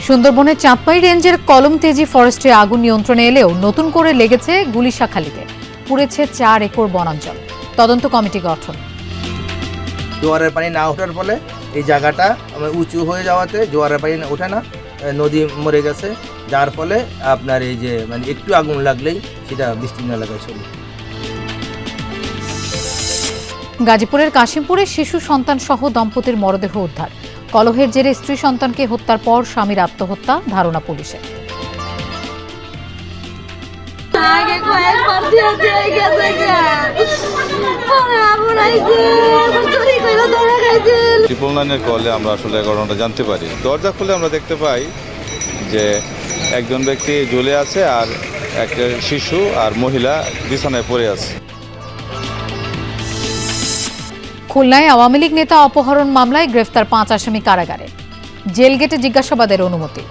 সুন্দরবনের চাঁদপাই রেঞ্জের কলমতেজি ফরেস্টে আগুন নিয়ন্ত্রণে এলেও নতুন করে লেগেছে গুলিশাখালীতে, পুড়েছে 4 একর বনাঞ্চল। তদন্ত কমিটি গঠন। জোয়ারের পানি না ওঠার ফলে এই জায়গাটা উঁচু হয়ে যাওয়াতে জোয়ারের পানি ওঠে না, নদী মরে গেছে, যার ফলে আপনার এই যে একটু আগুন লাগলেই সেটা বিস্তীর্ণ এলাকায় ছড়িয়ে। গাজীপুরের কাশিমপুরে শিশু সন্তান সহ দম্পতির মরদেহ উদ্ধার। কলহের জেরে স্ত্রী সন্তানকে হত্যার পর স্বামীর আত্মহত্যা, ধারণা পুলিশের। ট্রিপল নাইনের কলে আমরা আসলে ঘটনাটা জানতে পারি। দরজা খুলে আমরা দেখতে পাই যে একজন ব্যক্তি ঝুলে আছে আর একটা শিশু আর মহিলা বিছানায় পড়ে আছে। খুলনায় আওয়ামী লীগ নেতা অপহরণ মামলায় গ্রেফতার 5 আসামি কারাগারে, জেল গেটে জিজ্ঞাসাবাদের অনুমতি।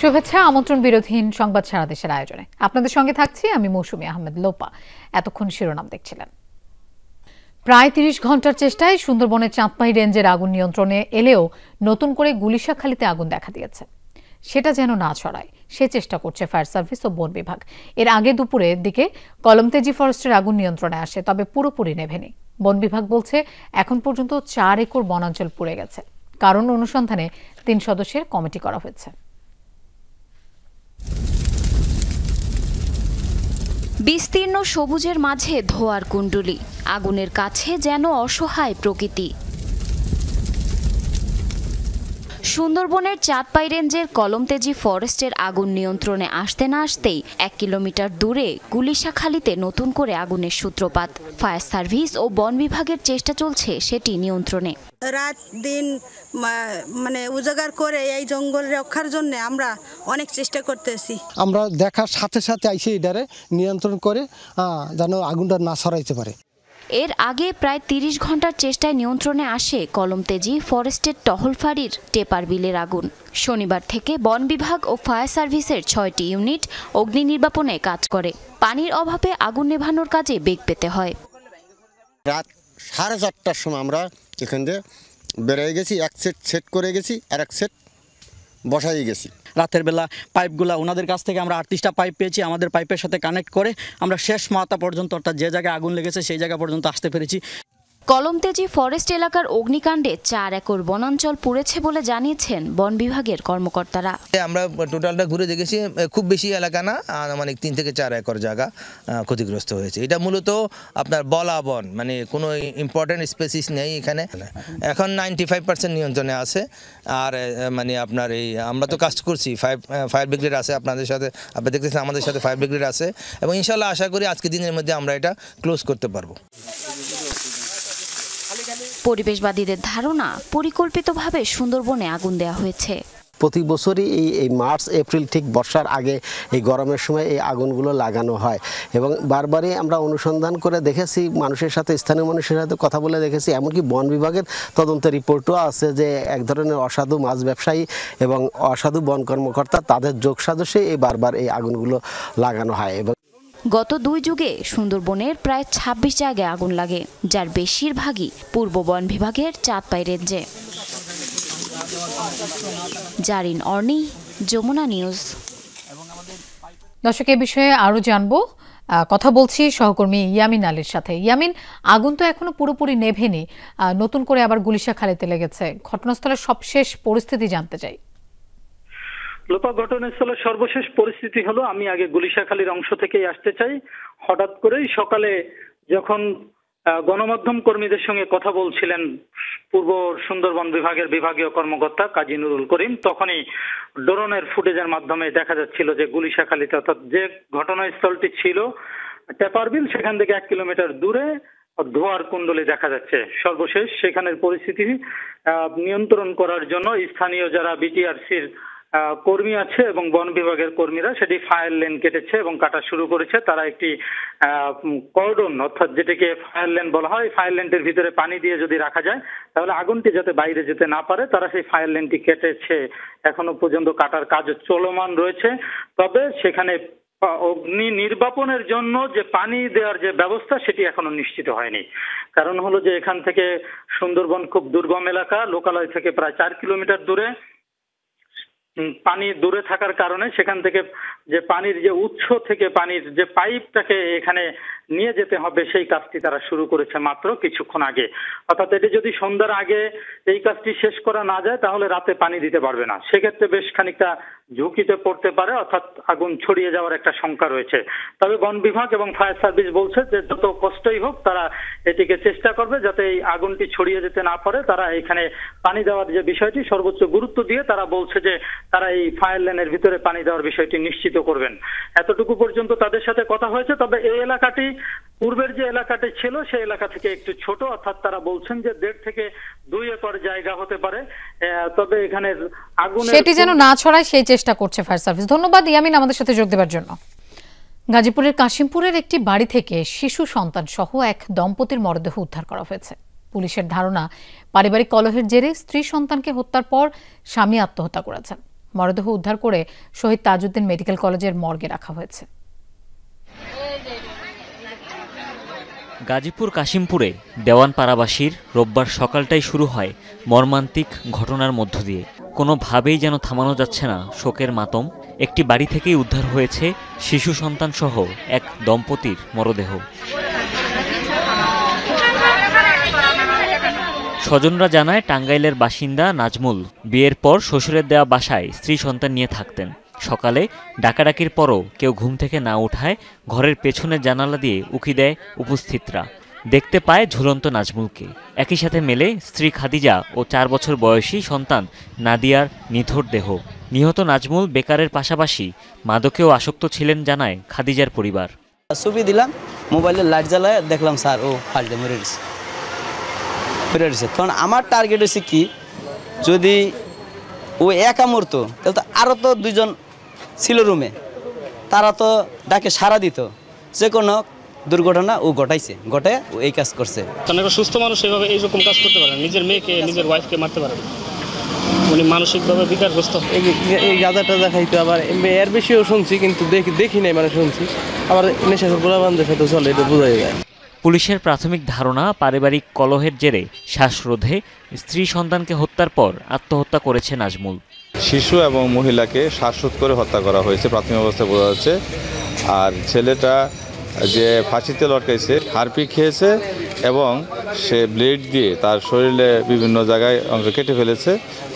শুভেচ্ছা, আমন্ত্রণ বিরোধীন সংবাদ সারা দেশের আয়োজনে আপনাদের সঙ্গে থাকছি আমি মৌসুমী আহমেদ লোপা। এতক্ষণ শিরোনাম দেখছিলেন। প্রায় 30 ঘন্টার চেষ্টায় সুন্দরবনের চাঁদপাই রেঞ্জের আগুন নিয়ন্ত্রণে এলেও নতুন করে গুলিশাখালীতে আগুন দেখা দিয়েছে। সেটা যেন না ছড়ায় সে চেষ্টা করছে ফায়ার সার্ভিস ও বন বিভাগ। এর আগে দুপুরের দিকে কলমতেজি ফরেস্টের আগুন নিয়ন্ত্রণে আসে, তবে পুরোপুরি নেভেনি। বন বিভাগ বলছে এখন পর্যন্ত 4 একর বনাঞ্চল পুড়ে গেছে। কারণ অনুসন্ধানে 3 সদস্যের কমিটি করা হয়েছে। বিস্তীর্ণ সবুজের মাঝে ধোঁয়ার কুণ্ডলী, আগুনের কাছে যেন অসহায় প্রকৃতি। সুন্দরবনের চাঁদপাই রেঞ্জের কলমতেজি ফরেস্টের আগুন নিয়ন্ত্রণে আসতে না আসতেই 1 কিলোমিটার দূরে গুলিশাখালীতে নতুন করে আগুনের সূত্রপাত। ফায়ার সার্ভিস ও বন বিভাগের চেষ্টা চলছে সেটি নিয়ন্ত্রণে। রাত দিন উজাগার করে এই জঙ্গল রক্ষার জন্য আমরা অনেক চেষ্টা করতেছি। আমরা দেখার সাথে সাথে আইসে এটারে নিয়ন্ত্রণ করে যেন আগুনটা না ছড়াইতে পারে। এর আগে প্রায় 30 ঘন্টার চেষ্টায় নিয়ন্ত্রণে আসে কলমতেজি ফরেস্টের টহল ফাঁড়ির টেপার বিলের আগুন। শনিবার থেকে বন বিভাগ ও ফায়ার সার্ভিসের 6টি ইউনিট অগ্নি নির্বাপনে কাজ করে। পানির অভাবে আগুন নেভানোর কাজে বেগ পেতে হয়। রাত 4:30টার সময় আমরা এখান থেকে বেরিয়ে গেছি, এক সেট করে গেছি আর এক সেট বসাই গেছি। রাতের বেলা পাইপগুলা ওনাদের কাছ থেকে আমরা 38টা পাইপ পেয়েছি। আমাদের পাইপের সাথে কানেক্ট করে আমরা শেষ মাথা পর্যন্ত, অর্থাৎ যে জায়গায় আগুন লেগেছে সেই জায়গা পর্যন্ত আসতে পেরেছি। কলমতেজি ফরেস্ট এলাকার অগ্নিকাণ্ডে 4 একর বনাঞ্চল পুড়েছে বলে জানিয়েছেন বন বিভাগের কর্মকর্তারা। আমরা টোটালটা ঘুরে দেখেছি, খুব বেশি এলাকা না, আনুমানিক 3 থেকে 4 একর জায়গা ক্ষতিগ্রস্ত হয়েছে। এটা মূলত আপনার বলা বন, কোনো ইম্পর্টেন্ট স্পেসিস নেই এখানে। এখন 95% নিয়ন্ত্রণে আছে। আর আপনার আমরা তো কাজ করছি, ফায়ার ব্রিগেড আছে আপনাদের সাথে, আপনি দেখতেছেন আমাদের সাথে ফায়ার ব্রিগেড আছে, এবং ইনশাল্লাহ আশা করি আজকে দিনের মধ্যে আমরা এটা ক্লোজ করতে পারবো। পরিবেশবাদীদের ধারণা, পরিকল্পিতভাবে সুন্দরবনে আগুন দেওয়া হয়েছে। প্রতি বছরই এই মার্চ এপ্রিল ঠিক বর্ষার আগে এই গরমের সময় এই আগুনগুলো লাগানো হয়, এবং বারবারই আমরা অনুসন্ধান করে দেখেছি, মানুষের সাথে, স্থানীয় মানুষের সাথে কথা বলে দেখেছি, এমনকি বন বিভাগের তদন্তের রিপোর্টও আছে যে এক ধরনের অসাধু মাছ ব্যবসায়ী এবং অসাধু বন কর্মকর্তা তাদের যোগ সাজসে বারবার এই আগুনগুলো লাগানো হয়। এবং গত 2 যুগে সুন্দরবনের প্রায় 26 জায়গায় আগুন লাগে, যার বেশিরভাগই পূর্ব বন বিভাগের চাঁদপাই রেঞ্জে। জারিন অর্নি, যমুনা নিউজ। দর্শক, এ বিষয়ে আরো জানবো, কথা বলছি সহকর্মী ইয়ামিন আলীর সাথে। ইয়ামিন, আগুন তো এখনো পুরোপুরি নেভেনি, নতুন করে আবার গুলিশাখালীতে লেগেছে। ঘটনাস্থলের সবশেষ পরিস্থিতি জানতে চাই। লোপা, ঘটনাস্থলের সর্বশেষ পরিস্থিতি হলো, আমি আগে গুলিশাখালীর অংশ থেকেই আসতে চাই। হঠাৎ করেই সকালে যখন গণমাধ্যম কর্মীদের সঙ্গে কথা বলছিলেন পূর্ব সুন্দরবন বিভাগের বিভাগীয় কর্মকর্তা কাজী নুরুল করিম, তখনই ড্রোনের ফুটেজের মাধ্যমে দেখা যাচ্ছিল যে গুলিশাখালীতে, অর্থাৎ যে ঘটনাস্থলটি ছিল টেপার বিল, সেখান থেকে 1 কিলোমিটার দূরে ধোঁয়ার কুণ্ডলী দেখা যাচ্ছে। সর্বশেষ সেখানের পরিস্থিতি নিয়ন্ত্রণ করার জন্য স্থানীয় যারা বিটিআরসির কর্মী আছে এবং বন বিভাগের কর্মীরা সেটি ফায়ার লেন কেটেছে এবং কাটা শুরু করেছে। তারা একটি কর্ডন, অর্থাৎ যেটাকে ফায়ার লেন বলা হয়, ফায়ার লেনটির ভিতরে পানি দিয়ে যদি রাখা যায় তাহলে আগুনটি যাতে বাইরে যেতে না পারে, তারা সেই ফায়ার লেনটি কেটেছে। এখনো পর্যন্ত কাটার কাজ চলমান রয়েছে। তবে সেখানে অগ্নি নির্বাপনের জন্য যে পানি দেওয়ার যে ব্যবস্থা সেটি এখনো নিশ্চিত হয়নি। কারণ হলো যে এখান থেকে সুন্দরবন খুব দুর্গম এলাকা, লোকালয় থেকে প্রায় 4 কিলোমিটার দূরে। পানি দূরে থাকার কারণে সেখান থেকে যে পানির যে উৎস থেকে পানির যে পাইপটাকে এখানে নিয়ে যেতে হবে সেই কাজটি তারা শুরু করেছে মাত্র কিছুক্ষণ আগে। অর্থাৎ এটি যদি সন্ধ্যার আগে এই কাজটি শেষ করা না যায় তাহলে রাতে পানি দিতে পারবে না। সেক্ষেত্রে বেশ খানিকটা ঝুঁকিতে পড়তে পারে, অর্থাৎ আগুন ছড়িয়ে যাওয়ার একটা শঙ্কা রয়েছে। তবে বন বিভাগ এবং ফায়ার সার্ভিস বলছে যে যত কষ্টই হোক তারা এটিকে চেষ্টা করবে যাতে এই আগুনটি ছড়িয়ে যেতে না পারে। তারা এখানে পানি দেওয়ার যে বিষয়টি সর্বোচ্চ গুরুত্ব দিয়ে তারা বলছে যে তারা এই ফায়ার লেনের ভিতরে পানি দেওয়ার বিষয়টি নিশ্চিত করবেন। এতটুকু পর্যন্ত তাদের সাথে কথা হয়েছে। তবে এই এলাকাটি পূর্বের যে এলাকাটি ছিল সেই এলাকা থেকে একটু ছোট, অর্থাৎ তারা বলছেন যে 1.5 থেকে 2 একর জায়গা হতে পারে। তবে এখানে আগুন সেটি যেন না ছড়ায় সেই চেষ্টা করছে ফায়ার সার্ভিস। ধন্যবাদ ইয়ামিন আমাদের সাথে যোগ দেওয়ার জন্য। গাজীপুরের কাশিমপুরের একটি বাড়ি থেকে শিশু সন্তান সহ এক দম্পতির মরদেহ উদ্ধার করা হয়েছে। পুলিশের ধারণা পারিবারিক কলহের জেরে স্ত্রী সন্তানকে হত্যার পর স্বামী আত্মহত্যা করেছেন। মরদেহ উদ্ধার করে শহীদ তাজউদ্দিন মেডিকেল কলেজের মর্গে রাখা হয়েছে। গাজীপুর কাশিমপুরে দেওয়ানপাড়াবাসীর রোববার সকালটাই শুরু হয় মর্মান্তিক ঘটনার মধ্য দিয়ে। কোনোভাবেই যেন থামানো যাচ্ছে না শোকের মাতম। একটি বাড়ি থেকেই উদ্ধার হয়েছে শিশু সন্তান সহ এক দম্পতির মরদেহ। স্বজনরা জানায় টাঙ্গাইলের বাসিন্দা নাজমুল বিয়ের পর শ্বশুরের দেওয়া বাসায় স্ত্রী সন্তান নিয়ে থাকতেন। সকালে ডাকাডাকির পরও কেউ ঘুম থেকে না উঠায় ঘরের পেছনের জানালা দিয়ে উকি দেয় উপস্থিতরা। দেখতে পায় ঝুলন্ত নাজমুলকে। একই সাথে মেলে স্ত্রী খাদিজা ও 4 বছর বয়সী সন্তান নাদিয়ার নিথর দেহ। নিহত নাজমুল বেকারের পাশাপাশি মাদকেও আসক্ত ছিলেন জানায় খাদিজার পরিবার। ছবি দিলাম, মোবাইলে লাইট জ্বালায় দেখলাম স্যার ও ফাল্টে মরে গেছে। তখন আমার টার্গেট হচ্ছে কি, যদি ও একা মরতো তাহলে তো আরও তো 2 জন ছিল রুমে, তারা তো ডাকে সাড়া দিত। যে কোনো দুর্ঘটনা ও ঘটাইছে, ঘটে ও এই কাজ করছে। কারণ একটা সুস্থ মানুষ এভাবে এইরকম কাজ করতে পারে, নিজের মেয়েকে নিজের ওয়াইফকে মারতে পারে। উনি মানসিকভাবে বিকারগ্রস্ত। এই গাঁজা টাজা খাইতো, আবার এর বেশিও শুনছি কিন্তু দেখি নাই, মানে শুনছি। আবার নেশাখোর পোলাপানদের সাথে চলে, এটা বোঝাই যায়। পুলিশের প্রাথমিক ধারণা পারিবারিক কলহের জেরে শ্বাসরোধে স্ত্রী সন্তানকে হত্যার পর আত্মহত্যা করেছে নাজমুল। শিশু এবং মহিলাকে শ্বাসরোধ করে হত্যা করা হয়েছে প্রাথমিক অবস্থায় বোঝা যাচ্ছে। আর ছেলেটা যে ফাঁসিতে লটকাইছে হারপি খেয়েছে এবং সে ব্লেড দিয়ে তার শরীরে বিভিন্ন জায়গায় অংশ কেটে ফেলেছে।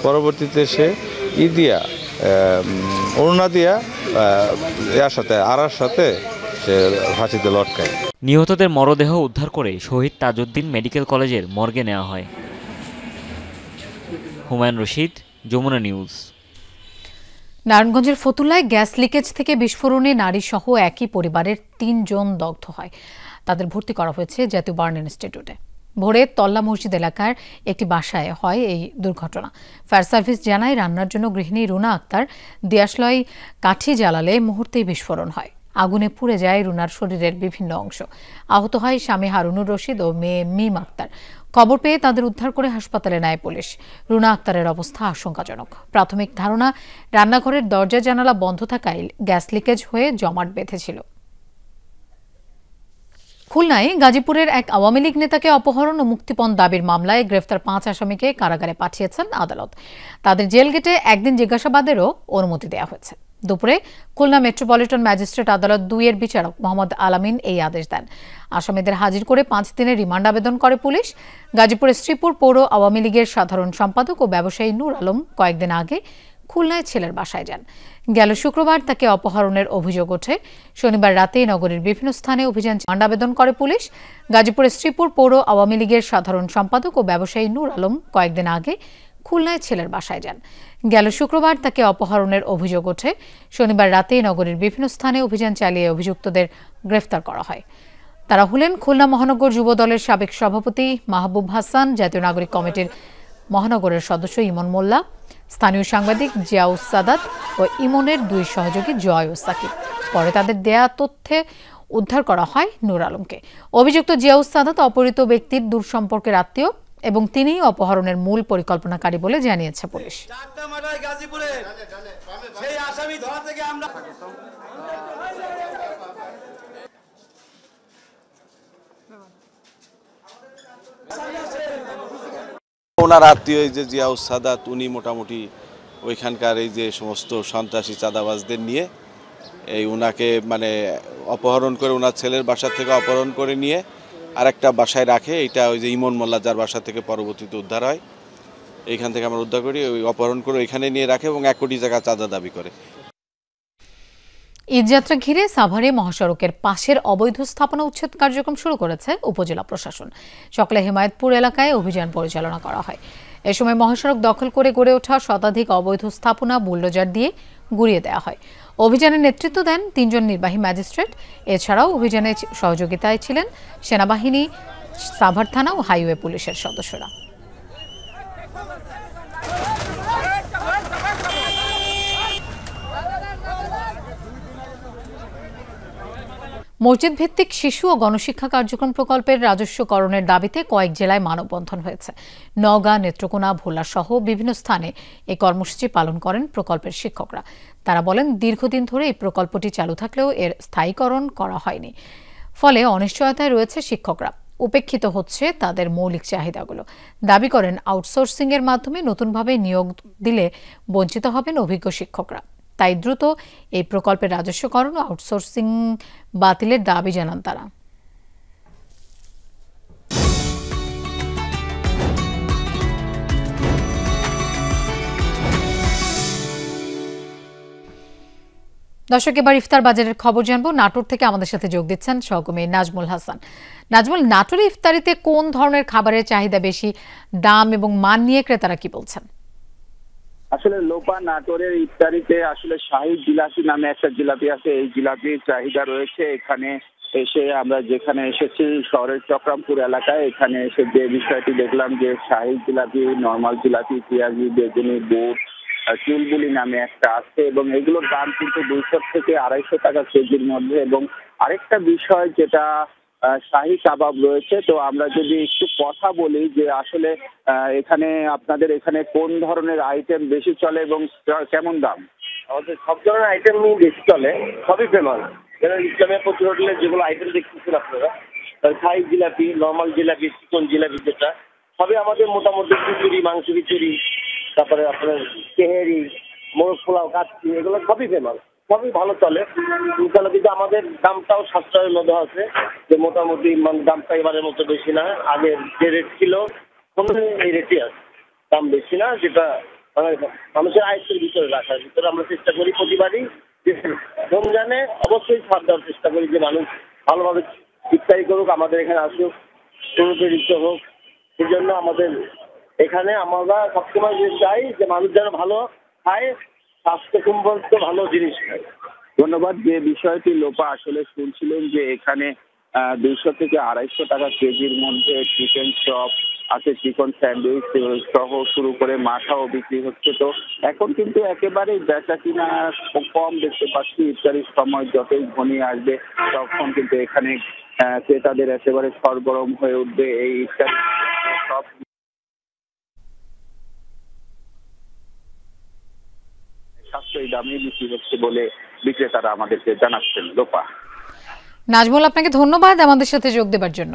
পরবর্তীতে সে ওড়না দিয়া আড়ার সাথে সে ফাঁসিতে লটকায়। নিহতদের মরদেহ উদ্ধার করে শহীদ তাজউদ্দিন মেডিকেল কলেজের মর্গে নেওয়া হয়। হুমায়ুন রশিদ, যমুনা নিউজ। নারায়ণগঞ্জের ফতুল্লায় গ্যাস লিকেজ থেকে বিস্ফোরণে নারী সহ একই পরিবারের 3 জন দগ্ধ হয়। তাদের ভর্তি করা হয়েছে জাতীয় বার্ন ইনস্টিটিউটে। ভোরে তল্লা মসজিদ এলাকার একটি বাসায় হয় এই দুর্ঘটনা। ফায়ার সার্ভিস জানায় রান্নার জন্য গৃহিণী রুনা আক্তার দিয়াশলাই কাঠি জ্বালালে মুহূর্তেই বিস্ফোরণ হয়। আগুনে পুড়ে যায় রুনার শরীরের বিভিন্ন অংশ। আহত হয় স্বামী হারুনুর রশিদ ও মেয়ে মিম আক্তার। খবর পেয়ে তাদের উদ্ধার করে হাসপাতালে নেয় পুলিশ। রুনা আক্তারের অবস্থা আশঙ্কাজনক। প্রাথমিক ধারণা, রান্নাঘরের দরজা জানালা বন্ধ থাকায় গ্যাস লিকেজ হয়ে জমাট বেঁধেছিল। খুলনায় গাজীপুরের এক আওয়ামী লীগ নেতাকে অপহরণ ও মুক্তিপণ দাবির মামলায় গ্রেফতার 5 আসামিকে কারাগারে পাঠিয়েছেন আদালত। তাদের জেল গেটে একদিন জিজ্ঞাসাবাদেরও অনুমতি দেওয়া হয়েছে। দুপুরে খুলনা মেট্রোপলিটন ম্যাজিস্ট্রেট আদালত 2-এর বিচারক মোহাম্মদ আলামিন এই আদেশ দেন। আসামিদের হাজির করে 5 দিনের রিমান্ড আবেদন করে পুলিশ। গাজীপুরের শ্রীপুর পৌর আওয়ামী লীগের সাধারণ সম্পাদক ও ব্যবসায়ী নূর আলম কয়েকদিন আগে খুলনায় ছেলের বাসায় যান। গেল শুক্রবার তাকে অপহরণের অভিযোগ ওঠে। শনিবার রাতে নগরীর বিভিন্ন স্থানে অভিযান রিমান্ড আবেদন করে পুলিশ। গাজীপুরের শ্রীপুর পৌর আওয়ামী লীগের সাধারণ সম্পাদক ও ব্যবসায়ী নূর আলম কয়েকদিন আগে খুলনায় ছেলের বাসায় যান। গেল শুক্রবার তাকে অপহরণের অভিযোগ ওঠে। শনিবার রাতে নগরীর বিভিন্ন স্থানে অভিযান চালিয়ে অভিযুক্তদের গ্রেফতার করা হয়। তারা হলেন খুলনা মহানগর যুব দলের সাবেক সভাপতি মাহবুব হাসান, জাতীয় নাগরিক কমিটির মহানগরের সদস্য ইমন মোল্লা, স্থানীয় সাংবাদিক জিয়াউস সাদাত ও ইমনের 2 সহযোগী জয় ও সাকিব। পরে তাদের দেয়া তথ্যে উদ্ধার করা হয় নূর আলমকে। অভিযুক্ত জিয়াউস সাদাত অপহৃত ব্যক্তির দূর সম্পর্কের আত্মীয় এবং তিনিই অপহরণের মূল পরিকল্পনাকারী বলে জানিয়েছে পুলিশ। ওনার আত্মীয় যে জিয়াউস সাদাত, উনি মোটামুটি ওইখানকার এই যে সমস্ত সন্ত্রাসী চাঁদাবাজদের নিয়ে ওনাকে মানে অপহরণ করে ওনার ছেলের বাসা থেকে অপহরণ করে নিয়ে আরেকটা বাসায় রাখে। এটা ওই যে ইমন মোল্লা যার বাসা থেকে পরবর্তীতে উদ্ধার হয়, এইখান থেকে আমরা উদ্ধার করি, ওই অপহরণ করে ওইখানে নিয়ে রাখে এবং 1 কোটি টাকা চাঁদা দাবি করে। ঈদযাত্রা ঘিরে সাভারে মহাসড়কের পাশের অবৈধ স্থাপনা উচ্ছেদ কার্যক্রম শুরু করেছে উপজেলা প্রশাসন। সকালে হেমায়েতপুর এলাকায় অভিযান পরিচালনা করা হয়। এ সময় মহাসড়ক দখল করে গড়ে ওঠা শতাধিক অবৈধ স্থাপনা বুলডোজার দিয়ে গুড়িয়ে দেওয়া হয়। অভিযানের নেতৃত্ব দেন 3 জন নির্বাহী ম্যাজিস্ট্রেট। এছাড়াও অভিযানে সহযোগিতায় ছিলেন সেনাবাহিনী, সাভার থানা ও হাইওয়ে পুলিশের সদস্যরা। মসজিদ ভিত্তিক শিশু ও গণশিক্ষা কার্যক্রম প্রকল্পের রাজস্বকরণের দাবিতে কয়েক জেলায় মানববন্ধন হয়েছে। নওগাঁ, নেত্রকোনা, ভোলা সহ বিভিন্ন স্থানে এই কর্মসূচি পালন করেন প্রকল্পের শিক্ষকরা। তারা বলেন, দীর্ঘদিন ধরে এই প্রকল্পটি চালু থাকলেও এর স্থায়ীকরণ করা হয়নি, ফলে অনিশ্চয়তায় রয়েছে শিক্ষকরা। উপেক্ষিত হচ্ছে তাদের মৌলিক চাহিদাগুলো। দাবি করেন, আউটসোর্সিং এর মাধ্যমে নতুনভাবে নিয়োগ দিলে বঞ্চিত হবেন অভিজ্ঞ শিক্ষকরা। তাই দ্রুত এই প্রকল্পের রাজস্বকরণ ও আউটসোর্সিং বাতিলের দাবি জানান তারা। দর্শক, এবার ইফতার বাজারের খবর জানবো। নাটোর থেকে আমাদের সাথে যোগ দিচ্ছেন সহকর্মী নাজমুল হাসান। নাজমুল, নাটোরে ইফতারিতে কোন ধরনের খাবারের চাহিদা বেশি, দাম এবং মান নিয়ে ক্রেতারা কি বলছেন? আসলে লোপা, নাটোরের ইফতারিতে আসলে শাহী জিলাপি নামে একটা জিলাপি আছে, এই জিলাপির চাহিদা রয়েছে। এখানে এসে আমরা যেখানে এসেছি শহরের চক্রামপুর এলাকায়, এখানে এসে যে বিষয়টি দেখলাম যে শাহী জিলাপি, নর্মাল জিলাপি, পেঁয়াজি, বেগুনি, বুট, চুলবুলি নামে একটা আছে এবং এগুলোর দাম কিন্তু 200 থেকে 250 টাকা কেজির মধ্যে। এবং আরেকটা বিষয় যেটা শাহী কাবাব রয়েছে। তো আমরা যদি একটু কথা বলি যে আসলে এখানে আপনাদের এখানে কোন ধরনের আইটেম বেশি চলে এবং কেমন দাম? আমাদের সব ধরনের আইটেমই বেশি চলে, সবই ফেমাস। ইসলামের প্রতি হোটেলে যেগুলো আইটেম দেখতেছেন আপনারা, শাহী জিলাপি, নর্মাল জিলাপি, চিকন জিলাপি, যেটা সবই আমাদের মোটামুটি খিচুড়ি, মাংস খিচুড়ি, তারপরে আপনার তেহেরি, মোরগ পোলাও, কাচ্চি, এগুলো সবই ফেমাস, সবই ভালো চলে। কিন্তু আমাদের দামটাও সাশ্রয়ের মধ্যে আছে, যে মোটামুটি দামটা এবারের মতো বেশি না। আগের যে রেট ছিল এই রেটই আছে, দাম বেশি না, যেটা মানুষের আয়ত্তের ভিতরে রাখার ভিতরে আমরা চেষ্টা করি প্রতিবারই। রমজানে অবশ্যই ছাড় দেওয়ার চেষ্টা করি যে মানুষ ভালোভাবে ইফতারি করুক, আমাদের এখানে আসুক, সুরক্ষিত হোক। সেই জন্য আমাদের এখানে আমরা সবসময় যে চাই যে মানুষ যেন ভালো খায়, স্বাস্থ্যসম্মত ভালো জিনিস খায়। ধন্যবাদ। যে বিষয়টি লোপা আসলে শুনছিলেন যে এখানে 200 থেকে 250 টাকা কেজির মধ্যে চিকেন চপ আছে, চিকেন স্যান্ডউইচ সহ শুরু করে মাথাও বিক্রি হচ্ছে। তো এখন কিন্তু একেবারেই বেচা কিনা কম দেখতে পাচ্ছি। ইফতারির সময় যতই ঘনিয়ে আসবে তখন কিন্তু এখানে ক্রেতাদের একেবারে সরগরম হয়ে উঠবে এই ইফতারি সব সাশ্রয়ী দামে বিক্রি হচ্ছে বলে বিক্রেতারা আমাদেরকে জানাচ্ছেন। লোপা, নাজমুল, আপনাকে ধন্যবাদ আমাদের সাথে যোগ দেবার জন্য।